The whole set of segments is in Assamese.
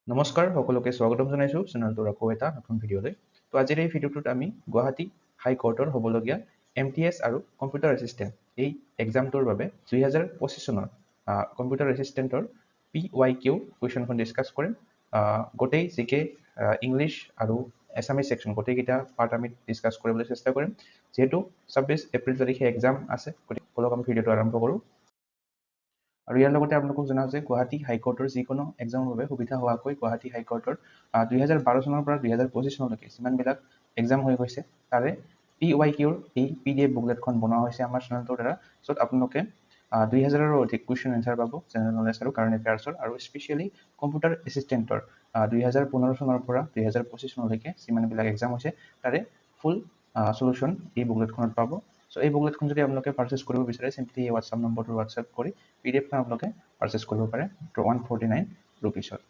নমস্কাৰ সকলোকে স্বাগতম জনাইছোঁ চেনেলটোৰ আকৌ এটা নতুন ভিডিঅ'লৈ। তো আজিৰ এই ভিডিঅ'টোত আমি গুৱাহাটী হাইকোৰ্টৰ হ'বলগীয়া MTS আৰু কম্পিউটাৰ এছিষ্টেণ্ট এই এক্সামটোৰ বাবে 2025 চনৰ কম্পিউটাৰ এছিষ্টেণ্টৰ PYQ কুৱেশ্যনখন ডিছকাছ কৰিম। গোটেই জিকে ইংলিছ আৰু এছামিজ ছেকশ্যন গোটেইকেইটা পাৰ্ট আমি ডিছকাছ কৰিবলৈ চেষ্টা কৰিম। যিহেতু 26 এপ্ৰিল তাৰিখে এক্সাম আছে, গতিকে সকলোকে আমি ভিডিঅ'টো আৰম্ভ কৰোঁ। আৰু ইয়াৰ লগতে আপোনালোকক জনাওঁ যে গুৱাহাটী হাইকোৰ্টৰ যিকোনো এক্সামৰ বাবে সুবিধা হোৱাকৈ গুৱাহাটী হাইকোৰ্টৰ 2012 চনৰ পৰা 2025 চনলৈকে যিমানবিলাক এক্সাম হৈ গৈছে তাৰে PYQৰ এই PDF বুকলেটখন বনোৱা হৈছে আমাৰ চেনেলটোৰ দ্বাৰা, য'ত আপোনালোকে 2000ৰো অধিক কুৱেশ্যন এনচাৰ পাব জেনেৰেল নলেজ আৰু কাৰেণ্ট এফেয়াৰ্ছৰ, আৰু স্পেচিয়েলি কম্পিউটাৰ এছিষ্টেণ্টৰ 2015 চনৰ পৰা 2025 চনলৈকে যিমানবিলাক এক্সাম হৈছে তাৰে ফুল সলিউশ্যন এই বুকলেটখনত পাব। চ' এই বুকলেটখন যদি আপোনালোকে পাৰ্চেছ কৰিব বিচাৰে চিম্পলি এই হোৱাটছআপ নম্বৰটো হোৱাটছআপ কৰি PDFখন আপোনালোকে পাৰ্চেছ কৰিব পাৰে 149 ৰুপিছত।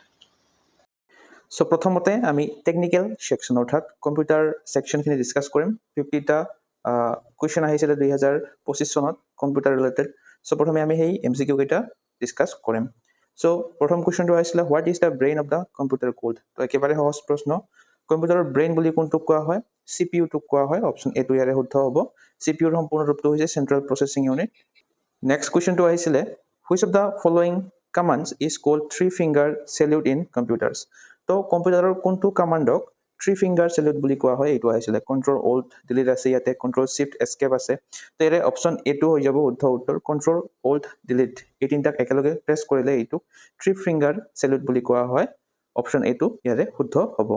চ' প্ৰথমতে আমি টেকনিকেল ছেকশ্যন অৰ্থাৎ কম্পিউটাৰ ছেকশ্যনখিনি ডিছকাছ কৰিম। 50টা কুৱেশ্যন আহিছিলে 2025 চনত কম্পিউটাৰ ৰিলেটেড। চ' প্ৰথমে আমি সেই MCQ কেইটা ডিছকাছ কৰিম। চ' প্ৰথম কুৱেশ্যনটো আহিছিলে what is the brain of the computer code. তো একেবাৰে সহজ প্ৰশ্ন। কম্পিউটাৰৰ ব্ৰেইন বুলি কোনটোক কোৱা হয়? CPU-টোক কোৱা হয়। অপশ্যন এটো ইয়াৰে শুদ্ধ হ'ব। CPU-ৰ সম্পূৰ্ণ ৰূপটো হৈছে চেণ্ট্ৰেল প্ৰচেছিং ইউনিট। নেক্সট কুৱেশ্যনটো আহিছিলে which of the following commands is called three finger salute in computers. তো কম্পিউটাৰৰ কোনটো কমাণ্ডক থ্ৰী ফিংগাৰ চেল্যুট বুলি কোৱা হয়? এইটো আহিছিলে Ctrl Alt Delete আছে, ইয়াতে Ctrl Shift Escape আছে। তো ইয়াৰে অপশ্যন এটো হৈ যাব শুদ্ধ উত্তৰ। Ctrl Alt Delete এই তিনিটাক একেলগে প্ৰেছ কৰিলে এইটো থ্ৰী ফিংগাৰ চেল্যুট বুলি কোৱা হয়। অপশ্যন এটো ইয়াৰে শুদ্ধ হ'ব।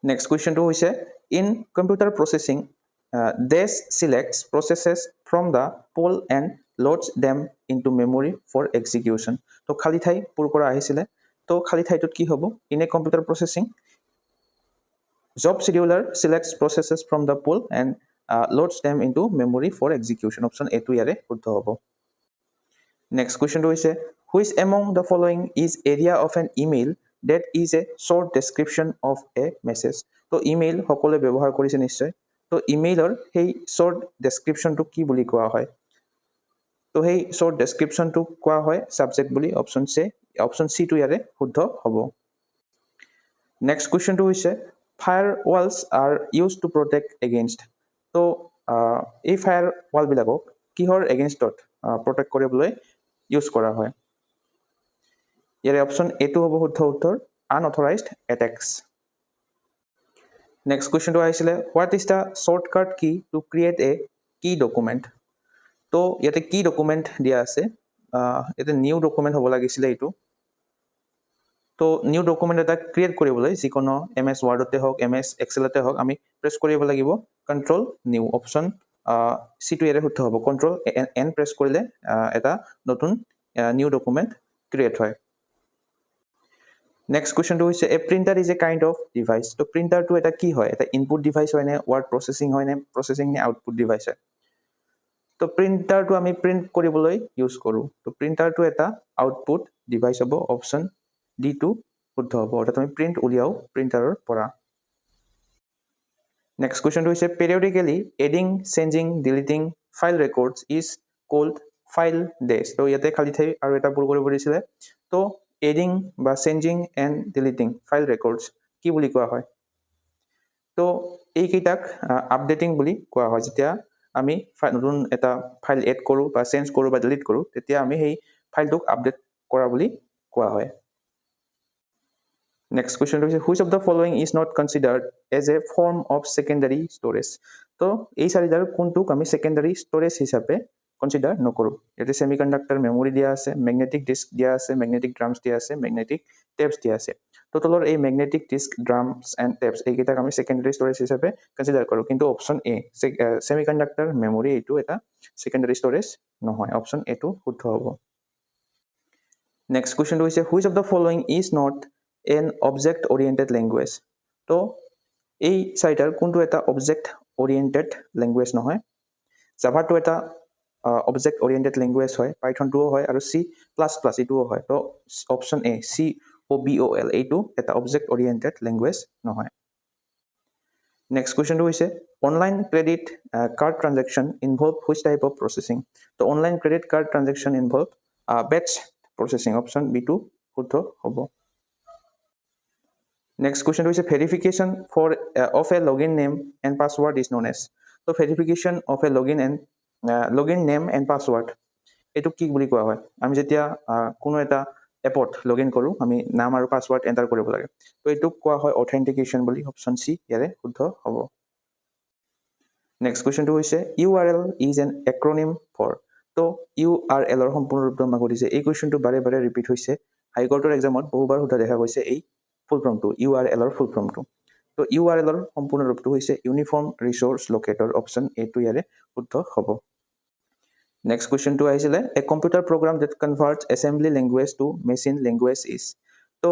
নেক্সট কুৱেশ্যনটো হৈছে in computer processing Dash selects processes from the pool and loads them into memory for execution. তো খালী ঠাই পূৰ কৰা আহিছিলে। তো খালী ঠাইটোত কি হ'ব? In a computer processing job scheduler selects processes from the pool and loads them into memory for execution. Option A টো ইয়াৰে শুদ্ধ হ'ব। Next কুৱেশ্যনটো হৈছে which among the following is area of an email that is a short description of a message. তো ইমেইল সকলোৱে ব্যৱহাৰ কৰিছে নিশ্চয়। তো ইমেইলৰ সেই শ্বৰ্ট ডেছক্ৰিপশ্যনটোক কি বুলি কোৱা হয়? তো সেই শ্বৰ্ট ডেছক্ৰিপশ্যনটোক কোৱা হয় ছাবজেক্ট বুলি। অপশ্যন চি টো ইয়াৰে শুদ্ধ হ'ব। নেক্সট কুৱেশ্যনটো হৈছে fire walls R use to protect against. তো এই ফায়াৰ ৱালবিলাকক কিহৰ এগেইনষ্টত প্ৰটেক্ট কৰিবলৈ ইউজ কৰা হয়? ইয়াৰে অপশ্যন এটো হ'ব শুদ্ধ উত্তৰ আনঅথৰাইজড এটেক্স। নেক্সট কুৱেশ্যনটো আহিছিলে হোৱাট ইজ দ্য শ্বৰ্টকাট কি টু ক্ৰিয়েট এ কি ডকুমেণ্ট। তো ইয়াতে কি ডকুমেণ্ট দিয়া আছে, ইয়াতে নিউ ডকুমেণ্ট হ'ব লাগিছিলে এইটো। তো নিউ ডকুমেণ্ট এটা ক্ৰিয়েট কৰিবলৈ যিকোনো MS ৱৰ্ডতে হওক MS এক্সেলতে হওক আমি প্ৰেছ কৰিব লাগিব Ctrl নিউ। অপশ্যন চি টো ইয়াৰে শুদ্ধ হ'ব। Ctrl N প্ৰেছ কৰিলে এটা নতুন নিউ ডকুমেণ্ট ক্ৰিয়েট হয়। নেক্সট কুৱেশ্যনটো হৈছে a printer is a kind of device. তো প্ৰিণ্টাৰটো এটা কি হয়? এটা ইনপুট ডিভাইচ হয় নে ৱাৰ্ড প্ৰচেছিং হয় নে প্ৰচেছিং নে আউটপুট ডিভাইচ হয়? তো প্ৰিণ্টাৰটো আমি প্ৰিণ্ট কৰিবলৈ ইউজ কৰোঁ। তো প্ৰিণ্টাৰটো এটা আউটপুট ডিভাইচ হ'ব। অপশ্যন ডি টো শুদ্ধ হ'ব। অৰ্থাৎ আমি প্ৰিণ্ট উলিয়াও প্ৰিণ্টাৰৰ পৰা। নেক্সট কুৱেশ্যনটো হৈছে periodically adding changing deleting file records is called file ডেছ। তো ইয়াতে খালী ঠাই আৰু এটা পূৰ কৰিব দিছিলে। তো এডিং বা changing and deleting file records কি বুলি কোৱা হয়? তো এইকেইটাক আপডেটিং বুলি কোৱা হয়। যেতিয়া আমি নতুন এটা ফাইল এড কৰোঁ বা চেঞ্জ কৰোঁ বা ডিলিট কৰোঁ তেতিয়া আমি সেই ফাইলটোক আপডেট কৰা বুলি কোৱা হয়। নেক্সট কুৱেশ্যনটো হৈছে which of the following is not considered as a form of secondary storage. তো এই চাৰিটাৰ কোনটোক আমি ছেকেণ্ডাৰী ষ্ট'ৰেজ হিচাপে কনচিডাৰ নকৰোঁ? ইয়াতে ছেমি কণ্ডাক্টৰ মেমৰি দিয়া আছে, মেগনেটিক ডিস্ক দিয়া আছে, মেগনেটিক ড্ৰামছ দিয়া আছে, মেগনেটিক টেপছ দিয়া আছে। তো তলৰ এই মেগনেটিক ডিস্ক ড্ৰামছ এণ্ড টেপছ এইকেইটাক আমি ছেকেণ্ডাৰী ষ্ট'ৰেজ হিচাপে কনচিডাৰ কৰোঁ। কিন্তু option A semi conductor memory এইটো এটা ছেকেণ্ডাৰী ষ্ট'ৰেজ নহয়। অপশ্যন এটো শুদ্ধ হ'ব। নেক্সট কুৱেশ্যনটো হৈছে which of the following is not an object oriented language. তো এই চাৰিটাৰ কোনটো এটা অবজেক্ট অৰিয়েণ্টেড লেংগুৱেজ নহয়? জাভাটো এটা অবজেক্ট অৰিয়েণ্টেড লেংগুৱেজ হয়, পাইথনটোও হয় আৰু C++ এইটোও হয়। তো অপশ্যন এ COBOL এইটো এটা অবজেক্ট অৰিয়েণ্টেড লেংগুৱেজ নহয়। নেক্সট কুৱেশ্যনটো হৈছে online credit card transaction involve which type of processing. তো online credit card transaction involve batch processing. Option B টো শুদ্ধ হ'ব। Next question is verification of a login name and password is known as. So verification of a login name and password এইটো কি বুলি কোৱা হয় আমি যেতিয়া কোনো এটা এপত লগইন কৰো আমি নাম আৰু পাসওয়াৰ্ড এন্টাৰ কৰিব লাগে তো এইটো কোৱা হয় অথেন্টিকেশন বুলি অপশন সি ইয়াৰে শুদ্ধ হ'ব নেক্সট কোৱেশ্চনটো হৈছে URL is an acronym for তো URL ৰ সম্পূৰ্ণ ৰূপটো আমাক সুধিছে এই কোৱেশ্চনটো বাৰে বাৰে ৰিপিট হৈছে হাইকোৰ্টৰ এক্সামত বহুবাৰ সোধা দেখা গৈছে এই ফুল ফৰ্মটো URL ৰ ফুল ফৰ্মটো তো URL ৰ সম্পূৰ্ণ ৰূপটো হৈছে ইউনিফৰ্ম ৰিসোৰ্স লোকেটৰ অপশন এ টো ইয়াৰে শুদ্ধ হ'ব Next question to আহিছিলে a computer program that converts assembly language to machine language is তো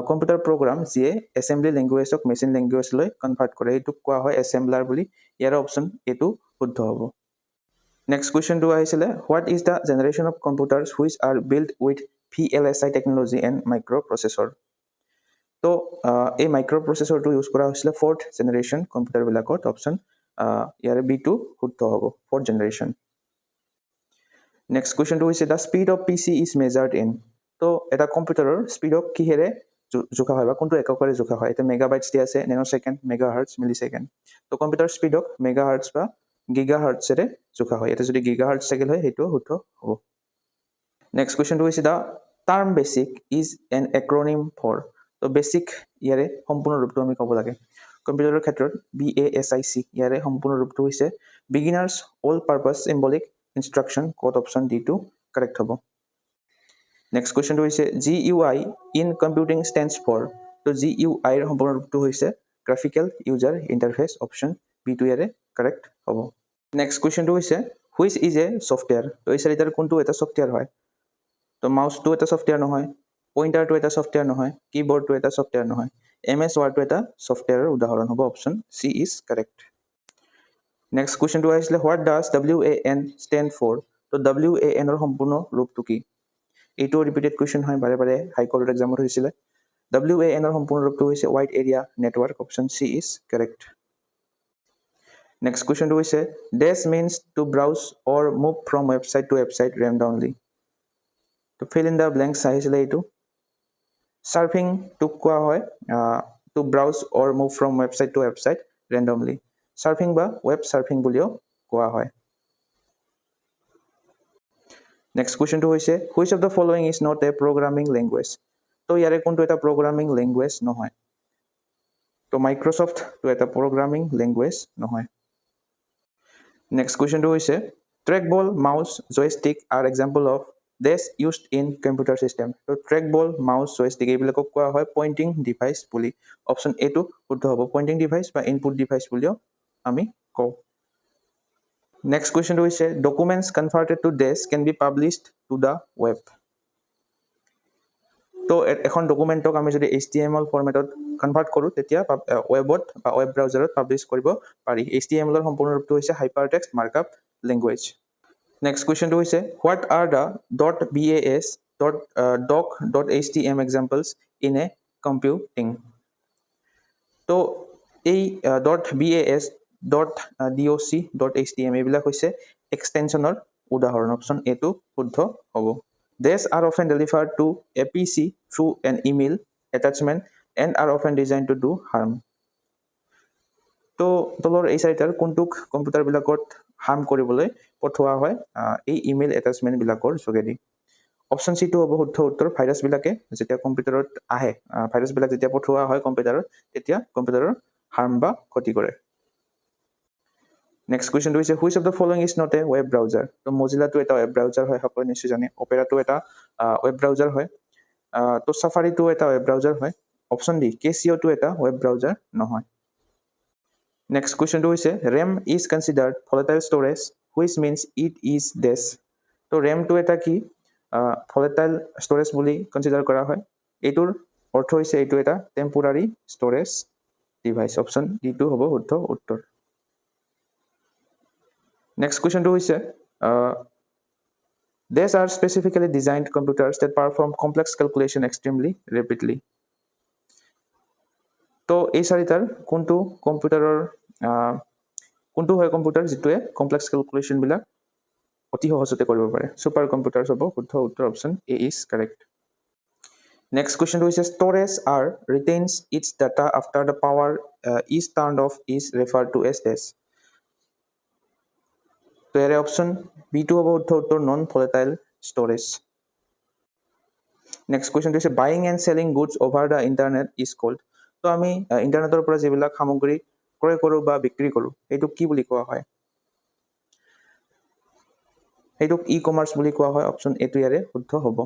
কম্পিউটাৰ প্ৰগ্ৰাম যিয়ে assembly language ক machine language লৈ কনভাৰ্ট কৰে এইটো কোৱা হয় assembler বুলি ইয়াৰ অপচন এটো শুদ্ধ হ'ব Next question to আহিছিলে what is the generation of computers which are built with VLSI technology and microprocessor তো এই মাইক্ৰোপ্ৰচেছৰটো ইউজ কৰা হৈছিল 4th generation কম্পিউটাৰ বিলাকত অপচন ইয়াৰ বি টো শুদ্ধ হ'ব 4th generation Next question to is the speed of PC is measured in. So, এটা কম্পিউটাৰৰ স্পিডক কিহেৰে জোখা হয় বা কোনটো এককৰে জোখা হয় এটা মেগাবাইটছ দিয়া আছে নেনোসেকেন্ড মেগাহাৰ্টজ মিলিসেকেন্ড তো কম্পিউটাৰ স্পিডক মেগাহাৰ্টজ বা গিগাহাৰ্টজেৰে জোখা হয় এটা যদি গিগাহাৰ্টজ থাকিল হয় হেতু শুদ্ধ হ'ব Next question to is the term basic is an acronym for. তো বেসিক ইয়াৰে সম্পূৰ্ণ ৰূপটো আমি ক'ব লাগে কম্পিউটাৰৰ ক্ষেত্ৰত BASIC ইয়াৰে সম্পূৰ্ণ ৰূপটো হৈছে beginners all purpose symbolic instruction code option D2 correct hobo next question to hoise GUI in computing stands for to GUI er সম্পূৰ্ণ ৰূপটো হৈছে graphical user interface option B2 ইয়াৰে correct hobo next question to hoise which is a software to এই চাৰিটাৰ কোনটো এটা সফটওয়্যাৰ হয় তো মাউস টো এটা সফটওয়্যাৰ নহয় পইন্টাৰ টো এটা সফটওয়্যাৰ নহয় কিবোৰ্ড টো এটা সফটওয়্যাৰ নহয় MS Word টো এটা সফটওয়্যাৰৰ উদাহৰণ হ'ব option C is correct Next question to is what does WAN stand for? So WAN or সম্পূৰ্ণ ৰূপটো কি? এইটো ৰিপিটেড কোৱেশ্চন হয় বাৰে বাৰে হাই কোৰ্টৰ এক্সামত হৈছিল WAN or সম্পূৰ্ণ ৰূপটো হৈছে Wide Area Network option C is correct. Next question to is dash means to browse or move from website to website randomly. To fill in the blanks আহিছিল এইটো surfing to কোৱা হয় to browse or move from website to website randomly. Surfing বা web surfing বুলিও কোৱা হয় Next question to hoise which of the following is not a programming language তো ইয়াৰে কোনটো এটা programming language নহয় তো Microsoft to এটা programming language নহয় Next question to hoise trackball mouse joystick are example of this used in computer system তো trackball mouse joystick এইবিলাকক কোৱা হয় pointing device বুলি option A টো শুদ্ধ হ'ব pointing device বা input device বুলিও আমি কওঁ Next question to is documents converted to dash can be published to the web. তো এখন ডকুমেন্টক আমি যদি HTML ফৰমেটত কনভাৰ্ট কৰো তেতিয়া ওয়েবত বা ওয়েব ব্ৰাউজাৰত পাবলিশ কৰিব পাৰি HTML ৰ সম্পূৰ্ণ ৰূপটো হৈছে hypertext markup language. Next question to is what are the .bas .doc.html examples in a computing. তো এই .bas .doc.html এইবিলাক হৈছে এক্সটেনশনৰ উদাহৰণ অপচন এ টো শুদ্ধ হ'ব These are often delivered to a PC through an email attachment and are often designed to do harm. তো তলৰ এই চাৰিটাৰ কোনটোক কম্পিউটাৰ বিলাকত হাৰ্ম কৰিবলৈ পঠোৱা হয় এই ইমেইল এটাচমেন্ট বিলাকৰ যোগেদি অপচন সি টো হ'ব শুদ্ধ উত্তৰ ভাইৰাছ বিলাকে যেতিয়া কম্পিউটাৰত আহে ভাইৰাছ বিলাক যেতিয়া পঠোৱা হয় কম্পিউটাৰত তেতিয়া কম্পিউটাৰৰ হাৰ্ম বা ক্ষতি কৰে Next question to is which of the following is not a web browser তো Mozilla to এটা web browser হয় সকলোৱে নিশ্চয় জানে Opera to এটা web browser হয় তো Safari to এটা web browser হয় option D Casio to এটা web browser নহয় Next question to is RAM is considered volatile storage which means it is this তো RAM to এটা কি volatile storage বুলি কনসিডাৰ কৰা হয় এইটোৰ অৰ্থ হৈছে এইটো এটা temporary storage device option D2 হ'ব শুদ্ধ উত্তৰ Next question to is these are specifically designed computers that perform complex calculation extremely rapidly. তো এই চাৰিটাৰ কোনটো কম্পিউটাৰৰ কোনটো হয় কম্পিউটাৰ যেটোৱে কমপ্লেক্স ক্যালকুলেশন বিলাক অতি সহজতে কৰিব পাৰে সুপাৰ কম্পিউটাৰছ হ'ব শুদ্ধ উত্তৰ option A is correct Next question is storage R retains its data after the power is turned off is referred to as this. So here option B2 about non-volatile storage. Next question is buying and selling goods over the internet is called. So আমি ইন্টাৰনেটৰ পৰা যিবিলাক সামগ্ৰী ক্ৰয় কৰোঁ বা বিক্ৰী কৰোঁ এইটোক কি বুলি কোৱা হয়? এইটোক ই-কমাৰ্চ বুলি কোৱা হয়। অপশ্যন এটো ইয়াৰে শুদ্ধ হ'ব।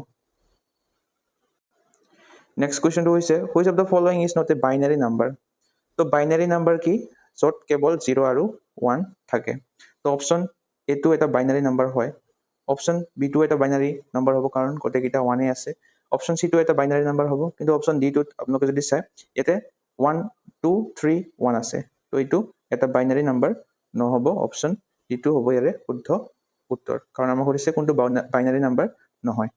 Next question is which of the following is not a binary number? So binary number কি? য'ত কেৱল 0 আৰু 1 থাকে। তো অপশ্যন এটো এটা binary number হয়। অপশ্যন B2 এটা binary number হ'ব কাৰণ গোটেইকেইটা 1 আছে। অপশ্যন C2 এটা binary number হ'ব কিন্তু অপশ্যন D টোত আপোনালোকে যদি চাই ইয়াতে 1 2 3 1 আছে। তো এইটো এটা binary number নহ'ব। অপশ্যন D2 হ'ব ইয়াৰে শুদ্ধ উত্তৰ কাৰণ আমাক সুধিছে কোনটো binary number নহয়।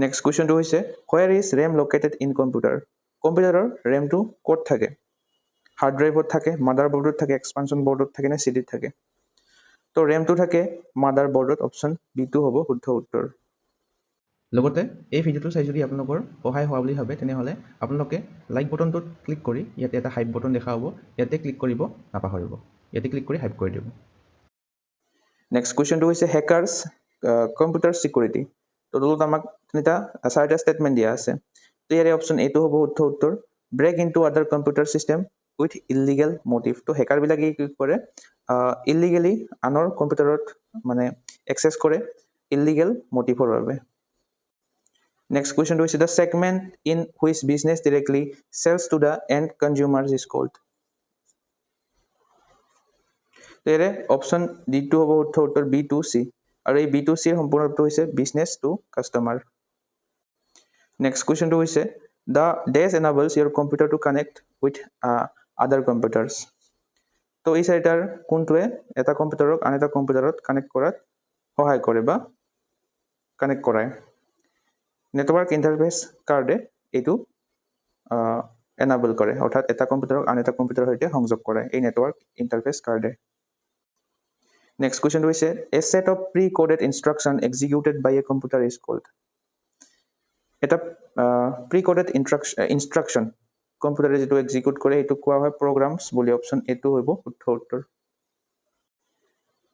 Next question হৈছে where is RAM located in computer? কম্পিউটাৰৰ RAM টো ক'ত থাকে? হাৰ্ড ড্ৰাইভত থাকে, মাদাৰবোৰ্ডত থাকে, এক্সপানশ্যন বৰ্ডত থাকে নে চিডিত থাকে? তো RAM টো থাকে মাদাৰবোৰ্ডত। অপশ্যন B2 হ'ব শুদ্ধ উত্তৰ। লগতে এই ভিডিঅ'টো চাই যদি আপোনালোকৰ সহায় হোৱা বুলি ভাবে তেনেহ'লে আপোনালোকে লাইক বটনটোত ক্লিক কৰি ইয়াতে এটা হাইপ বটন দেখা হ'ব, ইয়াতে ক্লিক কৰিব নাপাহৰিব। ইয়াতে ক্লিক কৰি হাইপ কৰি দিব। নেক্সট কুৱেশ্যনটো হৈছে হেকাৰ্ছ কম্পিউটাৰ ছিকিউৰিটি। তো তলত আমাক তিনিটা চাৰিটা ষ্টেটমেণ্ট দিয়া আছে। তো ইয়াৰে অপশ্যন এটো হ'ব শুদ্ধ উত্তৰ। ব্ৰেক ইনটু আদাৰ computer system with illegal motive. তো হেকাৰবিলাকে কি কৰে ইলিগেলি আনৰ কম্পিউটাৰত মানে এক্সেছ কৰে ইলিগেল মটিভৰ বাবে। Next question is the segment in which business directly sells to the end consumers is called. There option D2 হ'ব শুদ্ধ উত্তৰ B2C আৰু এই B2C সম্পূৰ্ণটো হৈছে business to customer. Next question হৈছে the dash enables your computer to connect with other computers. তো এই চাৰিটাৰ কোনটোৱে এটা কম্পিউটাৰক আন এটা কম্পিউটাৰত কানেক্ট কৰাত সহায় কৰে বা কানেক্ট কৰায়? নেটৱৰ্ক ইণ্টাৰফেচ কাৰ্ডে এইটো এনাবল কৰে, অৰ্থাৎ এটা কম্পিউটাৰক আন এটা কম্পিউটাৰৰ সৈতে সংযোগ কৰে এই নেটৱৰ্ক ইণ্টাৰফেচ কাৰ্ডে। নেক্সট কুৱেশ্যনটো হৈছে a set of pre coded instruction executed by a computer is called. এটা প্ৰি কোডেড ইনষ্ট্ৰাকশ্যন কম্পিউটাৰে যিটো এক্সিকিউট কৰে এইটো কোৱা হয় প্ৰগ্ৰামছ বুলি। অপশ্যন এটো হ'ব শুদ্ধ উত্তৰ।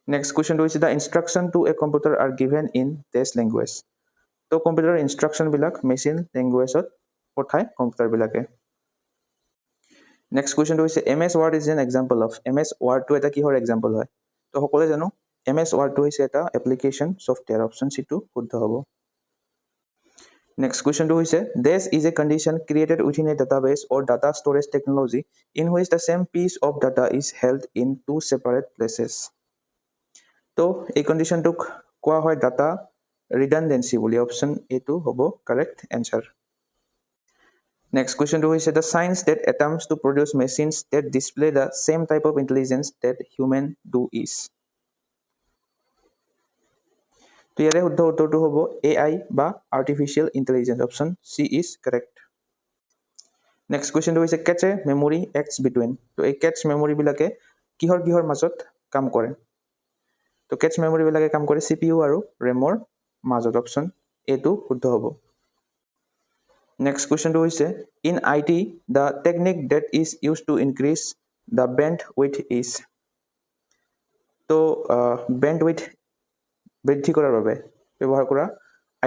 নেক্সট কুৱেশ্যনটো হৈছে the instruction to a computer are given in this language. তো কম্পিউটাৰৰ ইনষ্ট্ৰাকশ্যনবিলাক মেচিন লেংগুৱেজত পঠায় কম্পিউটাৰবিলাকে। নেক্সট কুৱেশ্যনটো হৈছে MS Word is an example of. MS Wordটো এটা কিহৰ এক্সাম্পল হয়? তো সকলোৱে জানো MS Wordটো হৈছে এটা এপ্লিকেশ্যন ছফ্টৱেৰ। অপশ্যন চিটো শুদ্ধ হ'ব। নেক্সট কুৱেশ্যনটো হৈছে this is a condition created within a database or data storage technology in which the same piece of data is held in two separate places. তো এই কণ্ডিশ্যনটোক কোৱা হয় ডাটা redundancy বুলি। অপশ্যন এটো হ'ব কাৰেক্ট এনচাৰ। নেক্সট কুৱেশ্যনটো হৈছে the science that attempts to produce machines that display the same type of intelligence that human do is. তো ইয়াৰে শুদ্ধ উত্তৰটো হ'ব AI বা artificial intelligence. Option C is correct. Next কুৱেশ্যনটো হৈছে cache a memory acts between. তো এই কেটছ মেমৰিবিলাকে কিহৰ মাজত কাম কৰে? তো কেটছ মেমৰিবিলাকে কাম কৰে CPU আৰু ৰেমৰ মাজত। অপশ্যন এটো শুদ্ধ হ'ব। নেক্সট কুৱেশ্যনটো হৈছে in IT the technique that is used to increase the bandwidth is. তো বেণ্ড উইথ বৃদ্ধি কৰাৰ বাবে ব্যৱহাৰ কৰা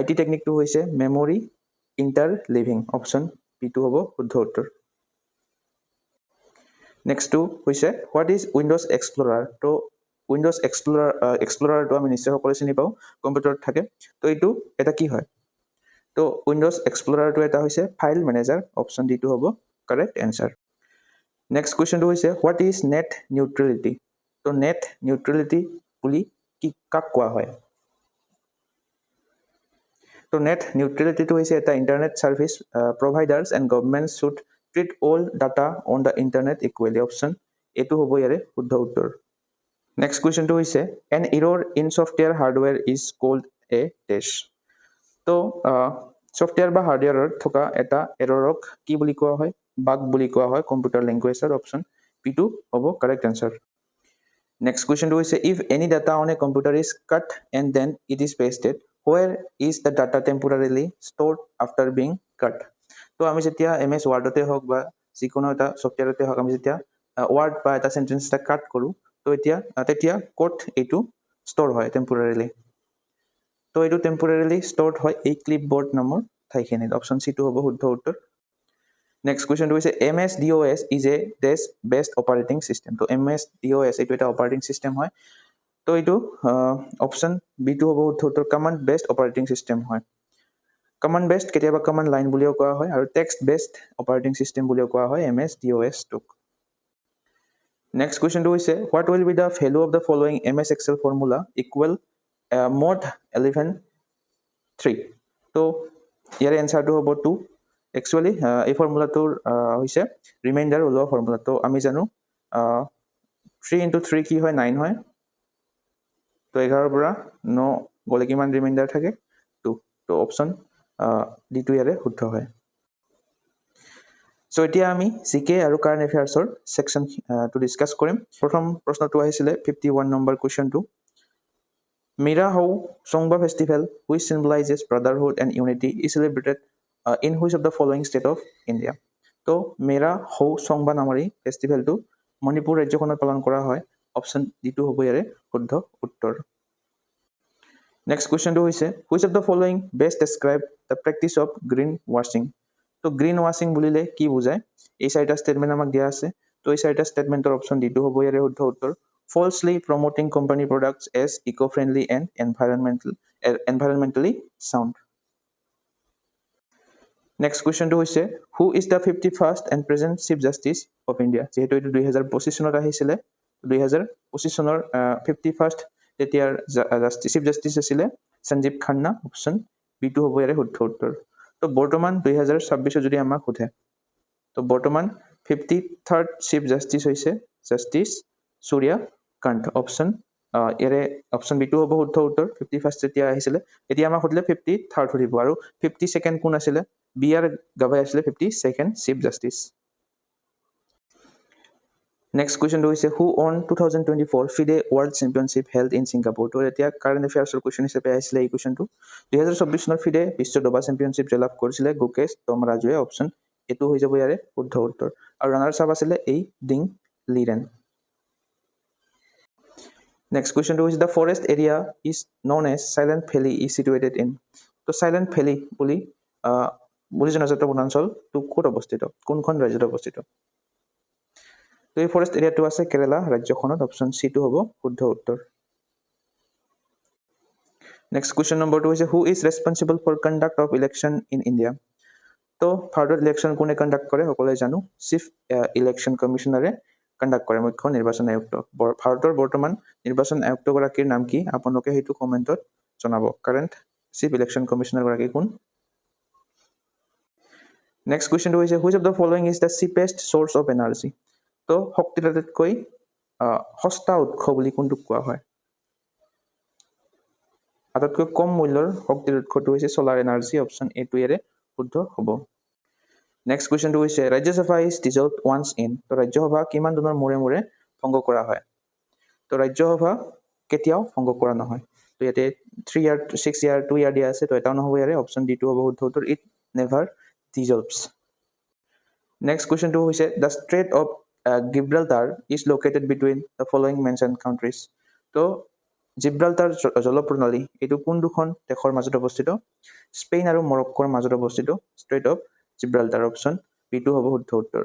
IT টেকনিকটো হৈছে মেমৰি ইণ্টাৰলিভিং। অপশ্যন B2 হ'ব শুদ্ধ উত্তৰ। নেক্সটটো হৈছে হোৱাট ইজ উইণ্ড'জ এক্সপ্লৰাৰ। তো উইণ্ড'জ এক্সপ্লৰাৰটো আমি নিশ্চয় সকলোৱে চিনি পাওঁ, কম্পিউটাৰত থাকে। তো এইটো এটা কি হয়? তো উইণ্ড'জ এক্সপ্লৰাৰটো এটা হৈছে ফাইল মেনেজাৰ। অপশ্যন D2 হ'ব কাৰেক্ট এনচাৰ। নেক্সট কুৱেশ্যনটো হৈছে হোৱাট ইজ নেট নিউট্ৰেলিটি। তো নেট নিউট্ৰেলিটি বুলি কাক কোৱা হয়? তো নেট নিউট্ৰেলিটিটো হৈছে এটা internet service providers and government should treat all data on the internet equally. Option এটো হ'ব ইয়াৰে শুদ্ধ উত্তৰ। নেক্সট কুৱেশ্যনটো হৈছে an error in software hardware is called a ডেছ। তো ছফ্টৱেৰ বা হাৰ্ডৱেৰত থকা এটা এৰৰক কি বুলি কোৱা হয়? বাগ বুলি কোৱা হয় কম্পিউটাৰ লেংগুৱেজত। অপশ্যন B2 হ'ব কাৰেক্ট এনচাৰ। নেক্সট কুৱেশ্যনটো হৈছে if any data on a computer is cut and then it is pasted where is the data temporarily stored after being cut? তো আমি যেতিয়া MS Wordতে হওক বা যিকোনো এটা ছফ্টৱেৰতে হওক আমি যেতিয়া ৱাৰ্ড বা এটা চেণ্টেঞ্চ এটা কাট কৰোঁ তো তেতিয়া ক'ত এইটো ষ্ট'ৰ হয় টেম্পৰাৰিলি তো এইটো টেম্পৰাৰিলি ষ্ট'ৰ্ড হয় এই ক্লিপবৰ্ড নামৰ ঠাইখিনিত অপশ্যন চিটো হ'ব শুদ্ধ উত্তৰ নেক্সট কুৱেশ্যনটো হৈছে MS-DOS is a best operating system তো MS-DOS এইটো এটা অপাৰেটিং চিষ্টেম হয় তো এইটো অপশ্যন বিটো হ'ব শুদ্ধ উত্তৰ কমাণ্ড বেষ্ট অপাৰেটিং চিষ্টেম হয় কমাণ্ড বেষ্ট কেতিয়াবা কমাণ্ড লাইন বুলিও কোৱা হয় আৰু টেক্সট বেষ্ট অপাৰেটিং চিষ্টেম বুলিও কোৱা হয় MS-DOS টোক নেক্সট কুৱেশ্যনটো হৈছে what will be the value of the following MS Excel formula equal mod 11(3) তো ইয়াৰে এনচাৰটো হ'ব 2 একচুৱেলি এই ফৰ্মুলাটোৰ হৈছে ৰিমাইণ্ডাৰ ওলোৱা ফৰ্মুলা তো আমি জানো 3 into 3 কি হয় 9 হয় তো 11 পৰা 9 গ'লে কিমান ৰিমাইণ্ডাৰ থাকে 2 তো অপশ্যন ডিটো ইয়াৰে শুদ্ধ হয় সো এতিয়া আমি জিকে আৰু কাৰেণ্ট এফেয়াৰ্ছৰ সেকশ্যনটো ডিছকাছ কৰিম প্ৰথম প্ৰশ্নটো আহিছিলে 51 number কুৱেশ্যনটো Mera Hou Songba festival, which symbolizes brotherhood and unity, is celebrated in which of the following state of India? তো Mera Hou Songba Nameri ফেষ্টিভেলটো Manipur ৰাজ্যখনত পালন কৰা হয় অপশ্যন ডিটো হ'ব ইয়াৰে শুদ্ধ উত্তৰ নেক্সট কুৱেশ্যনটো হৈছে which of the following best describe the practice of green washing? তো গ্ৰীণ ৱাশ্বিং বুলিলে কি বুজায় এই চাৰিটা ষ্টেটমেণ্ট আমাক দিয়া আছে তো এই চাৰিটা ষ্টেটমেণ্টৰ অপশ্যন ডিটো হ'ব ইয়াৰে শুদ্ধ উত্তৰ falsely promoting company products as eco-friendly and environmentally sound. Next question to is who is the 51st and present Chief Justice of India? যেহেতু এটো 2025 চনত আহিছিলে 2025 চনৰ 51st তেতিয়াৰ চিফ জাষ্টিস আছিলে সঞ্জীৱ খান্না অপশ্যন বি2 হ'ব ইয়াৰে শুদ্ধ উত্তৰ তো বৰ্তমান 2026 যদি আমাক সোধে তো বৰ্তমান 53rd চিফ জাষ্টিস হৈছে জাষ্টিস সূৰ্য কান্ত অপশ্যন ইয়াৰে অপশ্যন বিটো হ'ব শুদ্ধ উত্তৰ 51st যেতিয়া আহিছিলে এতিয়া আমাক সুধিলে 53rd সুধিব আৰু 52nd কোন আছিলে বি আৰ গাভাই আছিলে 52nd চিফ জাষ্টিস নেক্সট কুৱেশ্যনটো হৈছে who on 2024 FIDE world championship held in Singapore তো এতিয়া কাৰেণ্ট এফেয়াৰ্ছৰ কুৱেশ্যন হিচাপে আহিছিলে এই কুৱেশ্যনটো 2024 চনৰ ফিডে বিশ্ব দবা চেম্পিয়নশ্বিপ জয়লাভ কৰিছিলে গুকেশ তমৰাজুৱে অপশ্যন এইটো হৈ যাব ইয়াৰে শুদ্ধ উত্তৰ আৰু ৰানাৰ্ছ আপ আছিলে এই ding Liren Next question is the forest area is known as Silent Valley is situated in. So Silent Valley বুলি জনাজাত বনাঞ্চল তো ক'ত অৱস্থিত কোনখন ৰাজ্যত অৱস্থিত তো এই ফৰেষ্ট এৰিয়াটো আছে কেৰালা ৰাজ্যখনত অপশ্যন সি টো হ'ব শুদ্ধ উত্তৰ নেক্সট কুৱেশ্যন নম্বৰ 2 হৈছে who is responsible for conduct of election in India তো ভাৰতত ইলেকশ্যন কোনে কণ্ডাক্ট কৰে সকলোৱে জানো চিফ ইলেকশ্যন কমিশ্যনাৰে কণ্ডাক্ট কৰে মুখ্য নিৰ্বাচন আয়ুক্ত ভাৰতৰ বৰ্তমান নিৰ্বাচন আয়ুক্তগৰাকীৰ নাম কি আপোনালোকে সেইটো কমেণ্টত জনাব কাৰেণ্ট চিফ ইলেকশ্যন কমিশ্যনাৰ গৰাকী কোন নেক্সট কুৱেশ্যনটো হৈছে which of the following is the cheapest source of energy তো শক্তিৰ আটাইতকৈ সস্তা উৎস বুলি কোনটোক কোৱা হয় আটাইতকৈ কম মূল্যৰ শক্তিৰ উৎসটো হৈছে ছলাৰ এনাৰ্জি অপশ্যন এ টো ইয়াৰে শুদ্ধ হ'ব নেক্সট কুৱেশ্যনটো হৈছে Rajya Sabha is dissolved once in তো ৰাজ্যসভা কিমান দিনৰ মূৰে মূৰে ভংগ কৰা হয় তো ৰাজ্যসভা কেতিয়াও ভংগ কৰা নহয় তো ইয়াতে 3 ইয়াৰ 6 ইয়াৰ 2 ইয়াৰ দিয়া আছে তো এটাও নহ'ব ইয়াৰে অপশ্যন ডি টো হ'ব শুদ্ধ উত্তৰ ইট নেভাৰ ডিজলভছ নেক্সট কুৱেশ্যনটো হৈছে the strait of Gibraltar is located between the following mention countries তো জিব্ৰাল্টাৰ জলপ্ৰণালী এইটো কোন দুখন দেশৰ মাজত অৱস্থিত স্পেইন আৰু মৰক্কোৰ মাজত অৱস্থিত strait of Gibraltar option B টো হ'ব শুদ্ধ উত্তৰ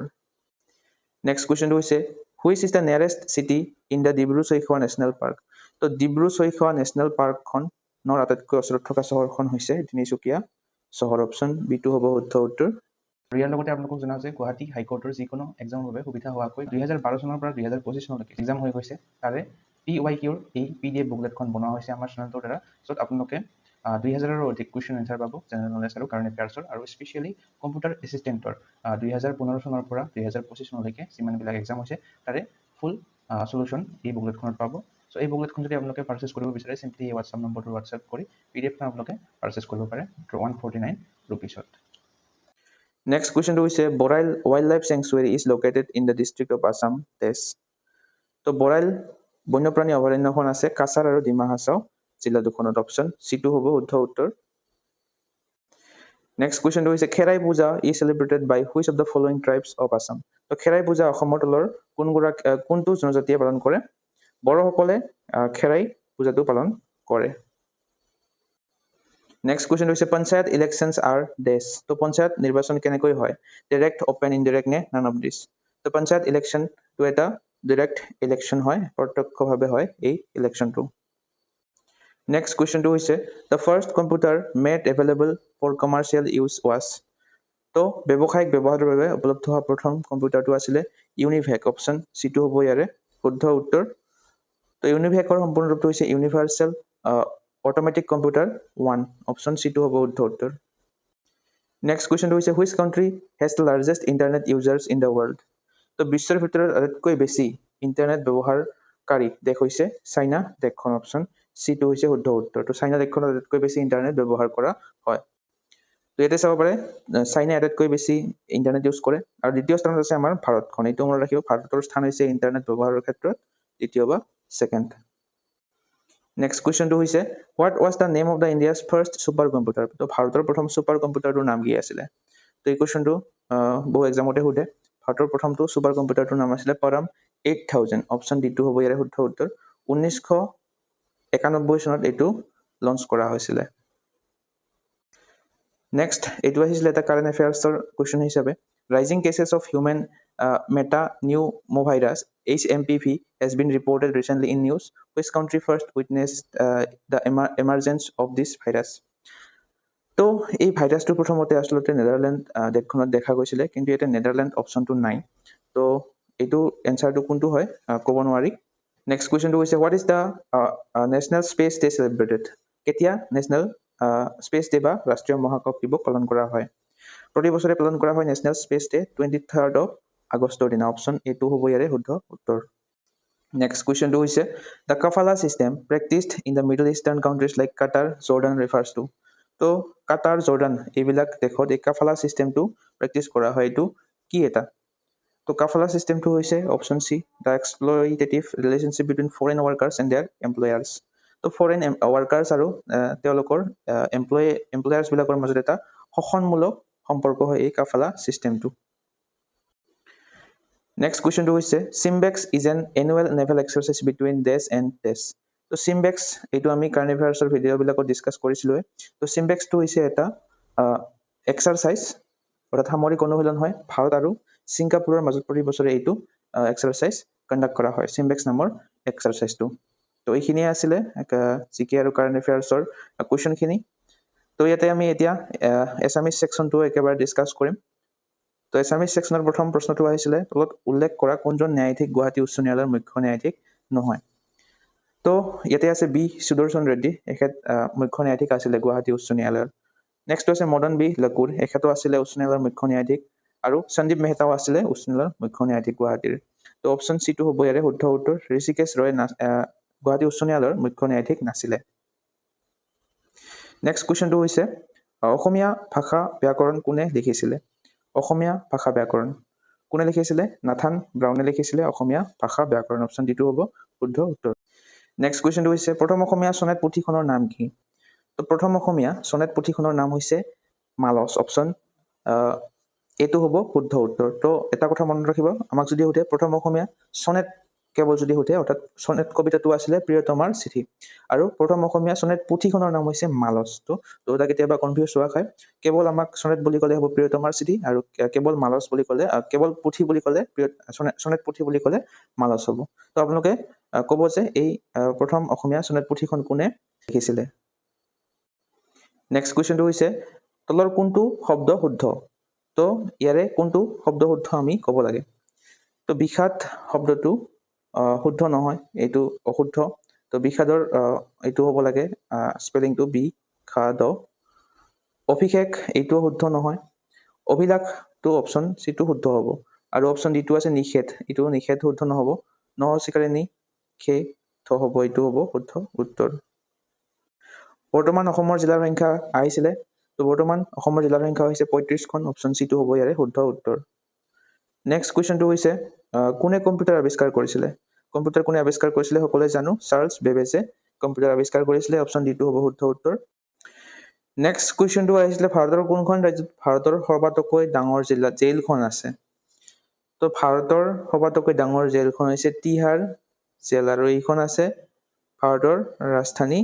নেক্সট কুৱেশ্যনটো হৈছে which is the nearest city in the Dibru Saikhowa national park তো ডিব্ৰু চৈখোৱা নেশ্যনেল পাৰ্কখনৰ আটাইতকৈ ওচৰত থকা চহৰখন হৈছে তিনিচুকীয়া চহৰ অপশ্যন বি টো হ'ব শুদ্ধ উত্তৰ ইয়াৰ লগতে আপোনালোকক জনাওঁ যে গুৱাহাটী হাইকোৰ্টৰ যিকোনো এক্সামৰ বাবে সুবিধা হোৱাকৈ 2012 চনৰ পৰা 2025 চনলৈকে এক্সাম হৈ গৈছে তাৰে PYQৰ এই PDF বুকলেটখন বনোৱা হৈছে আমাৰ চেনেলটোৰ দ্বাৰা য'ত আপোনালোকে 2000ৰো অধিক কুৱেশ্যন এনচাৰ পাব জেনেৰেল নলেজ আৰু কাৰেণ্ট এফেয়াৰ্ছৰ আৰু স্পেচিয়েলি কম্পিউটাৰ এছিষ্টেণ্টৰ 2015 চনৰ পৰা 2025 চনলৈকে যিমানবিলাক এক্সাম হৈছে তাৰে ফুল সলিউশ্যন এই বুকলেটখনত পাব চ' এই বুকলেটখন যদি আপোনালোকে পাৰ্চেছ কৰিব বিচাৰে চিম্পলি এই হোৱাটছআপ নম্বৰটো হোৱাটছআপ কৰি PDFখন আপোনালোকে পাৰ্চেছ কৰিব পাৰে 149 ৰুপিছত নেক্সট কুৱেশ্যনটো হৈছে Barail wild life sanctuary is located in the district of Assam তেজ তো বৰাইল বন্যপ্ৰাণী অভয়াৰণ্যখন আছে কাছাৰ আৰু ডিমা হাছাও জিলা দুখনত অপশ্যন C2 হ'ব শুদ্ধ উত্তৰ নেক্সট কুৱেশ্যনটো হৈছে Kherai Puja is celebrated by which of the following tribes of Assam তো খেৰাই পূজা অসমৰ তলৰ কোনটো জনজাতিয়ে পালন কৰে বড়োসকলে খেৰাই পূজাটো পালন কৰে নেক্সট কুৱেশ্যন হৈছে পঞ্চায়ত ইলেকশ্যনছ আৰ ডেছ তো পঞ্চায়ত নিৰ্বাচন কেনেকৈ হয় ডাইৰেক্ট অপেন ইনডাইৰেক্ট নে নান অফ দিছ তো পঞ্চায়ত ইলেকশ্যনটো এটা ডাইৰেক্ট ইলেকশ্যন হয় প্ৰত্যক্ষভাৱে হয় এই ইলেকশ্যনটো নেক্সট কুৱেশ্যনটো হৈছে the first computer made available for commercial use was তো ব্যৱসায়িক ব্যৱহাৰৰ বাবে উপলব্ধ হোৱা প্ৰথম কম্পিউটাৰটো আছিলে ইউনিভেক অপশ্যন C2 হ'ব ইয়াৰে শুদ্ধ উত্তৰ তো ইউনিভেকৰ সম্পূৰ্ণ ৰূপটো হৈছে universal automatic computer 1 option C2 হ'ব শুদ্ধ উত্তৰ নেক্সট কুৱেশ্যনটো হৈছে which country has the largest internet users in the world তো বিশ্বৰ ভিতৰত আটাইতকৈ বেছি ইণ্টাৰনেট ব্যৱহাৰকাৰী দেশ হৈছে চাইনা দেশখন অপশ্যন C2 হৈছে শুদ্ধ উত্তৰ তো চাইনা দেশখনত আটাইতকৈ বেছি ইণ্টাৰনেট ব্যৱহাৰ কৰা হয় তো ইয়াতে চাব পাৰে চাইনাই আটাইতকৈ বেছি ইণ্টাৰনেট ইউজ কৰে আৰু দ্বিতীয় স্থানত আছে আমাৰ ভাৰতখন এইটো মনত ৰাখিব ভাৰতৰ স্থান হৈছে ইণ্টাৰনেট ব্যৱহাৰৰ ক্ষেত্ৰত দ্বিতীয় বা ছেকেণ্ড নেক্সট কুৱেশ্যনটো হৈছে what was the name of the India's first super computer তো ভাৰতৰ প্ৰথম ছুপাৰ কম্পিউটাৰটোৰ নাম কি আছিলে তো এই কুৱেশ্যনটো বহু এক্সামতে সোধে ভাৰতৰ প্ৰথমটো ছুপাৰ কম্পিউটাৰটোৰ নাম আছিলে পৰাম 8000 অপশ্যন D2 হ'ব ইয়াৰে শুদ্ধ উত্তৰ 1991 চনত এইটো লঞ্চ কৰা হৈছিলে নেক্সট এইটো আহিছিলে এটা কাৰেণ্ট এফেয়াৰ্ছৰ কুৱেশ্যন হিচাপে rising cases of human meta pneumovirus HMPV has been reported recently in news which country first witnessed the emergence of this virus তো এই ভাইৰাছটো প্ৰথমতে আচলতে নেদাৰলেণ্ড দেশখনত দেখা গৈছিলে কিন্তু ইয়াতে নেদাৰলেণ্ড অপশ্যনটো নাই তো এইটো এনচাৰটো কোনটো হয় ক'ব নোৱাৰি নেক্সট কুৱেশ্যনটো হৈছে what is the national space day celebrated কেতিয়া নেশ্যনেল স্পেচ ডে বা ৰাষ্ট্ৰীয় মহাকাশ দিৱস পালন কৰা হয় প্ৰতি বছৰে পালন কৰা হয় national space day 23rd of আগষ্টৰ দিনা অপশ্যন A2 হ'ব ইয়াৰে শুদ্ধ উত্তৰ নেক্সট কুৱেশ্যনটো হৈছে the kafala system practiced in the middle eastern countries like Qatar Jordan refers to তো কাটাৰ জৰ্ডান এইবিলাক দেশত এই কাফালা ছিষ্টেমটো প্ৰেক্টিছ কৰা হয় এইটো কি এটা তো কাফালা ছিষ্টেমটো হৈছে option C the exploitative relationship between foreign workers and their employers তো ফৰেইন ৱাৰ্কাৰ্ছ আৰু তেওঁলোকৰ এমপ্লয়াৰ্ছবিলাকৰ মাজত এটা শোষণমূলক সম্পৰ্ক হয় এই কাফালা ছিষ্টেমটো নেক্সট কুৱেশ্যনটো হৈছে SIMBEX is an annual naval exercise between ডেছ এণ্ড ডেছ তো চিমবেক্স এইটো আমি কাৰেণ্ট এফেয়াৰ্ছৰ ভিডিঅ'বিলাকত ডিছকাছ কৰিছিলোঁৱে তো চিমবেক্সটো হৈছে এটা এক্সাৰচাইজ অৰ্থাৎ সামৰিক অনুশীলন হয় ভাৰত আৰু ছিংগাপুৰৰ মাজত প্ৰতি বছৰে এইটো এক্সাৰচাইজ কণ্ডাক্ট কৰা হয় চিমবেক্স নামৰ এক্সাৰচাইজটো তো এইখিনিয়ে আছিলে জিকে আৰু কাৰেণ্ট এফেয়াৰ্ছৰ কুৱেশ্যনখিনি তো ইয়াতে আমি এতিয়া এছামিজ ছেকশ্যনটো একেবাৰে ডিছকাছ কৰিম তো এছামিজ ছেকশ্যনৰ প্ৰথম প্ৰশ্নটো আহিছিলে তলত উল্লেখ কৰা কোনজন ন্যায়াধীশ গুৱাহাটী উচ্চ ন্যায়ালয়ৰ মুখ্য ন্যায়াধীশ নহয় তো ইয়াতে আছে বি সুদৰ্শন ৰেড্ডী এখেত মুখ্য ন্যায়াধীশ আছিলে গুৱাহাটী উচ্চ ন্যায়ালয়ৰ নেক্সট আছে মদন বি লকুৰ এখেতো আছিলে উচ্চ ন্যায়ালয়ৰ মুখ্য ন্যায়াধীশ আৰু সন্দীপ মেহতাও আছিলে উচ্চ ন্যায়ালয়ৰ মুখ্য ন্যায়াধীশ গুৱাহাটীৰ তো অপশ্যন C2 হ'ব ইয়াৰে শুদ্ধ উত্তৰ ঋষিকেশ ৰয় গুৱাহাটী উচ্চ ন্যায়ালয়ৰ মুখ্য ন্যায়াধীশ নাছিলে নেক্সট কুৱেশ্যনটো হৈছে অসমীয়া ভাষা ব্যাকৰণ কোনে লিখিছিলে অসমীয়া ভাষা ব্যাকৰণ কোনে লিখিছিলে নাথান ব্ৰাউনে লিখিছিলে অসমীয়া ভাষা ব্যাকৰণ অপশ্যন D2 হ'ব শুদ্ধ উত্তৰ নেক্সট কুৱেশ্যনটো হৈছে প্ৰথম অসমীয়া চনেট পুথিখনৰ নাম কি তো প্ৰথম অসমীয়া চনেট পুথিখনৰ নাম হৈছে মালচ অপশ্যন এইটো হ'ব শুদ্ধ উত্তৰ তো এটা কথা মনত ৰাখিব আমাক যদি সোধে প্ৰথম অসমীয়া চনেট কেৱল যদি সোধে অৰ্থাৎ চনেট কবিতাটো আছিলে প্ৰিয়তমাৰ চিঠি আৰু প্ৰথম অসমীয়া চনেট পুথিখনৰ নাম হৈছে মালচ তো দুটা কেতিয়াবা কনফিউজ হোৱা খায় কেৱল আমাক চনেট বুলি ক'লে হ'ব প্ৰিয়তমাৰ চিঠি আৰু কেৱল মালচ বুলি ক'লে কেৱল পুথি বুলি ক'লে চনেট পুথি বুলি ক'লে মালচ হ'ব তো আপোনালোকে ক'ব যে এই প্ৰথম অসমীয়া চনেট পুথিখন কোনে লিখিছিলে নেক্সট কুৱেশ্যনটো হৈছে তলৰ কোনটো শব্দ শুদ্ধ তো ইয়াৰে কোনটো শব্দ শুদ্ধ আমি ক'ব লাগে তো বিষাদ শব্দটো শুদ্ধ নহয় এইটো অশুদ্ধ তো বিষাদৰ এইটো হ'ব লাগে স্পেলিংটো বি খা দ অভিষেক এইটো শুদ্ধ নহয় অভিলাষটো অপশ্যন C2 শুদ্ধ হ'ব আৰু অপশ্যন D2 আছে নিষেধ এইটো নিষেধ শুদ্ধ নহ'ব নহচিকাৰিণী খে থ হ'ব এইটো হ'ব শুদ্ধ উত্তৰ বৰ্তমান অসমৰ জিলাৰ সংখ্যা আহিছিলে তো বৰ্তমান অসমৰ জিলাৰ সংখ্যা হৈছে 35খন অপশ্যন C2 হ'ব ইয়াৰে শুদ্ধ উত্তৰ নেক্সট কুৱেশ্যনটো হৈছে কোনে কম্পিউটাৰ আৱিষ্কাৰ কৰিছিলে কম্পিউটাৰ কোনে আৱিষ্কাৰ কৰিছিলে সকলোৱে জানো চাৰ্লছ বেবেজে কম্পিউটাৰ আৱিষ্কাৰ কৰিছিলে অপশ্যন ডি টো হ'ব শুদ্ধ উত্তৰ নেক্সট কুৱেশ্যনটো আহিছিলে ভাৰতৰ কোনখন ৰাজ্যত ভাৰতৰ সৰ্বাতকৈ ডাঙৰ জেইলখন আছে তো ভাৰতৰ সবাতোকৈ ডাঙৰ জেলখন হৈছে তিহাৰ জেল আৰু এইখন আছে ভাৰতৰ ৰাজধানী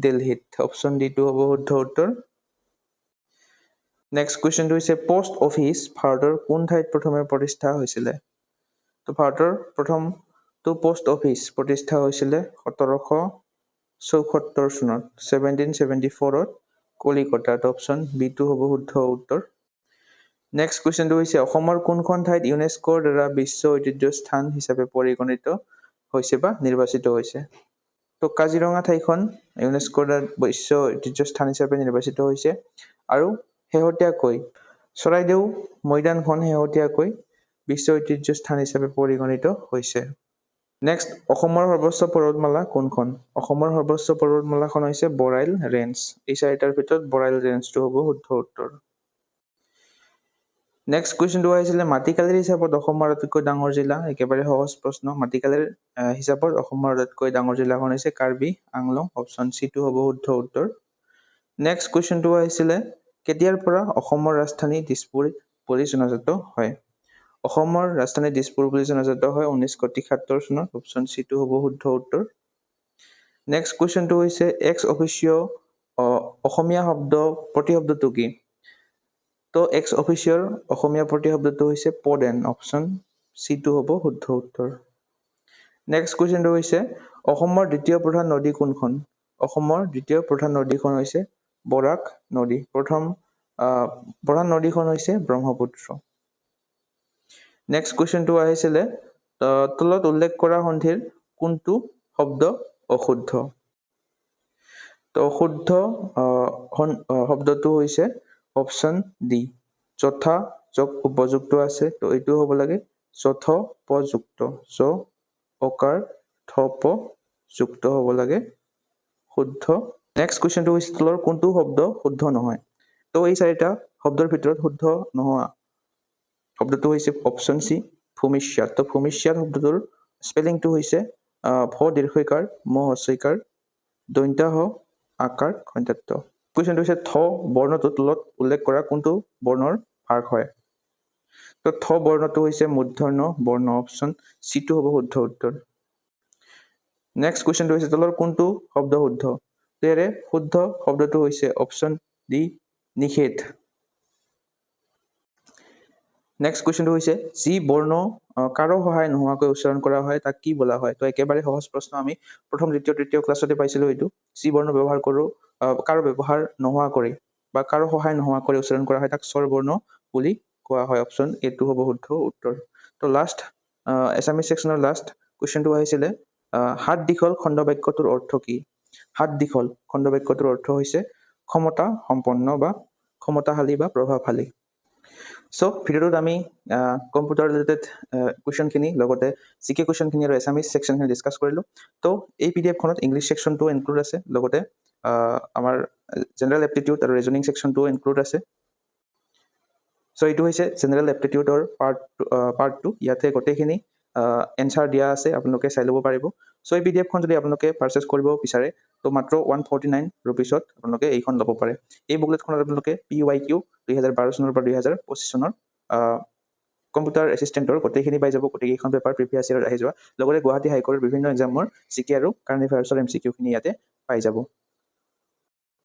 দিল্লীত অপশ্যন ডি টো হ'ব শুদ্ধ উত্তৰ নেক্সট কুৱেশ্যনটো হৈছে পোষ্ট অফিচ ভাৰতৰ কোন ঠাইত প্ৰথমে প্ৰতিষ্ঠা হৈছিলে তো ভাৰতৰ প্ৰথমটো পোষ্ট অফিচ প্ৰতিষ্ঠা হৈছিলে 1774 চনত 1774ত কলিকতাত অপশ্যন বি টো হ'ব শুদ্ধ উত্তৰ নেক্সট কুৱেশ্যনটো হৈছে অসমৰ কোনখন ঠাইত ইউনেস্কোৰ দ্বাৰা বিশ্ব ঐতিহ্য স্থান হিচাপে পৰিগণিত হৈছে বা নিৰ্বাচিত হৈছে তো কাজিৰঙা ঠাইখন ইউনেস্কোৰ দ্বাৰা বিশ্ব ঐতিহ্য স্থান হিচাপে নিৰ্বাচিত হৈছে আৰু শেহতীয়াকৈ চৰাইদেউ মৈদামখন শেহতীয়াকৈ বিশ্ব ঐতিহ্য স্থান হিচাপে পৰিগণিত হৈছে নেক্সট অসমৰ সৰ্বোচ্চ পৰ্বতমালা কোনখন অসমৰ সৰ্বোচ্চ পৰ্বতমালাখন হৈছে বৰাইল ৰেঞ্জ এই চাৰিটাৰ ভিতৰত বৰাইল ৰেঞ্জটো হ'ব শুদ্ধ উত্তৰ নেক্সট কুৱেশ্যনটো আহিছিলে মাটিকালিৰ হিচাপত অসমৰ আটাইতকৈ ডাঙৰ জিলা একেবাৰে সহজ প্ৰশ্ন মাটিকালিৰ হিচাপত অসমৰ আটাইতকৈ ডাঙৰ জিলাখন হৈছে কাৰ্বি আংলং অপশ্যন চি টো হ'ব শুদ্ধ উত্তৰ নেক্সট কুৱেশ্যনটো আহিছিলে কেতিয়াৰ পৰা অসমৰ ৰাজধানী দিছপুৰ বুলি জনাজাত হয় অসমৰ ৰাজধানী দিছপুৰ বুলি জনাজাত হয় 1973 চনত অপশ্যন চি টো হ'ব শুদ্ধ উত্তৰ নেক্সট কুৱেশ্যনটো হৈছে এক্স অফিচিঅ অসমীয়া শব্দ প্ৰতিশব্দটো কি তো এক্স অফিচিয়ৰ অসমীয়া প্ৰতিশব্দটো হৈছে পদেন অপশ্যন চি টো হ'ব শুদ্ধ উত্তৰ নেক্সট কুৱেশ্যনটো হৈছে অসমৰ দ্বিতীয় প্ৰধান নদী কোনখন অসমৰ দ্বিতীয় প্ৰধান নদীখন হৈছে বৰাক নদী প্ৰধান নদীখন হৈছে ব্ৰহ্মপুত্ৰ নেক্সট কুৱেশ্যনটো আহিছিলে তলত উল্লেখ কৰা সন্ধিৰ কোনটো শব্দ অশুদ্ধ তো অশুদ্ধ শব্দটো হৈছে অপশ্যন ডি যথা যোগ উপযুক্ত আছে তো এইটো হ'ব লাগে যথোপযুক্ত অকাৰ থপ যুক্ত হ'ব লাগে শুদ্ধ নেক্সট কুৱেশ্যনটো হৈছে তলৰ কোনটো শব্দ শুদ্ধ নহয় তো এই চাৰিটা শব্দৰ ভিতৰত শুদ্ধ নোহোৱা শব্দটো হৈছে অপশ্যন চি ভূমিষ্যাত তো ভূমিষ্যাত শব্দটোৰ স্পেলিংটো হৈছে ভ দীৰ্ঘইকাৰ ম হস্যইকাৰ দন্ত্য হ আকাৰ খন্ত্যাত্ব কুৱেশ্যনটো হৈছে থ বৰ্ণটো তলত উল্লেখ কৰা কোনটো বৰ্ণৰ ভাগ হয় তো থ বৰ্ণটো হৈছে মূৰ্ধন্য বৰ্ণ অপশ্যন চি টো হ'ব শুদ্ধ উত্তৰ নেক্সট কুৱেশ্যনটো হৈছে তলৰ কোনটো শব্দ শুদ্ধ তেৰে শুদ্ধ শব্দটো হৈছে অপশ্যন ডি নিষেধ নেক্সট কুৱেশ্যনটো হৈছে যি বৰ্ণ কাৰো সহায় নোহোৱাকৈ উচ্চাৰণ কৰা হয় তাক কি বোলা হয় তো একেবাৰে সহজ প্ৰশ্ন আমি প্ৰথম দ্বিতীয় তৃতীয় ক্লাছতে পাইছিলোঁ এইটো যি বৰ্ণ ব্যৱহাৰ কৰোঁ কাৰো ব্যৱহাৰ নোহোৱা কৰি বা কাৰো সহায় নোহোৱা কৰি উচ্চাৰণ কৰা হয় তাক স্বৰ বৰ্ণ বুলি কোৱা হয় অপশ্যন এইটো হ'ব শুদ্ধ উত্তৰ তো লাষ্ট এছামিজ ছেকশ্যনৰ লাষ্ট কুৱেশ্যনটো আহিছিলে হাত দীঘল খণ্ড বাক্যটোৰ অৰ্থ কি হাত দীঘল খণ্ড বাক্যটোৰ অৰ্থ হৈছে ক্ষমতা সম্পন্ন বা ক্ষমতাশালী বা প্ৰভাৱশালী সো ভিডিঅ'টোত আমি কম্পিউটাৰ ৰিলেটেড কুৱেশ্যনখিনি লগতে জিকে কুৱেশ্যনখিনি আৰু এছামিজ ছেকশ্যনখিনি ডিছকাছ কৰিলোঁ তো এই পিডিএফখনত ইংলিছ ছেকশ্যনটো ইনক্লুড আছে লগতে আমাৰ জেনেৰেল এপ্টিটিউড আৰু ৰিজনিং ছেকশ্যনটো ইনক্লুড আছে সো এইটো হৈছে জেনেৰেল এপ্টিটিউডৰ পাৰ্ট 2 ইয়াতে গোটেইখিনি এনচাৰ দিয়া আছে আপোনালোকে চাই ল'ব পাৰিব সো এই পিডিএফখন যদি আপোনালোকে পাৰচেছ কৰিব বিচাৰে তো মাত্ৰ 149 ৰুপিছত আপোনালোকে এইখন ল'ব পাৰে এই বুকলেটখনত আপোনালোকে PYQ 2012 চনৰ পৰা 2025 চনৰ কম্পিউটাৰ এছিষ্টেণ্টৰ গোটেইখিনি পাই যাব গোটেইকেইখন পেপাৰ প্ৰিভিয়াছ ইয়াৰত আহি যোৱা লগতে গুৱাহাটী হাইকোৰ্টৰ বিভিন্ন এক্সামৰ জিকে আৰু কাৰেণ্ট এফেয়াৰ্ছৰ MCQ খিনি ইয়াতে পাই যাব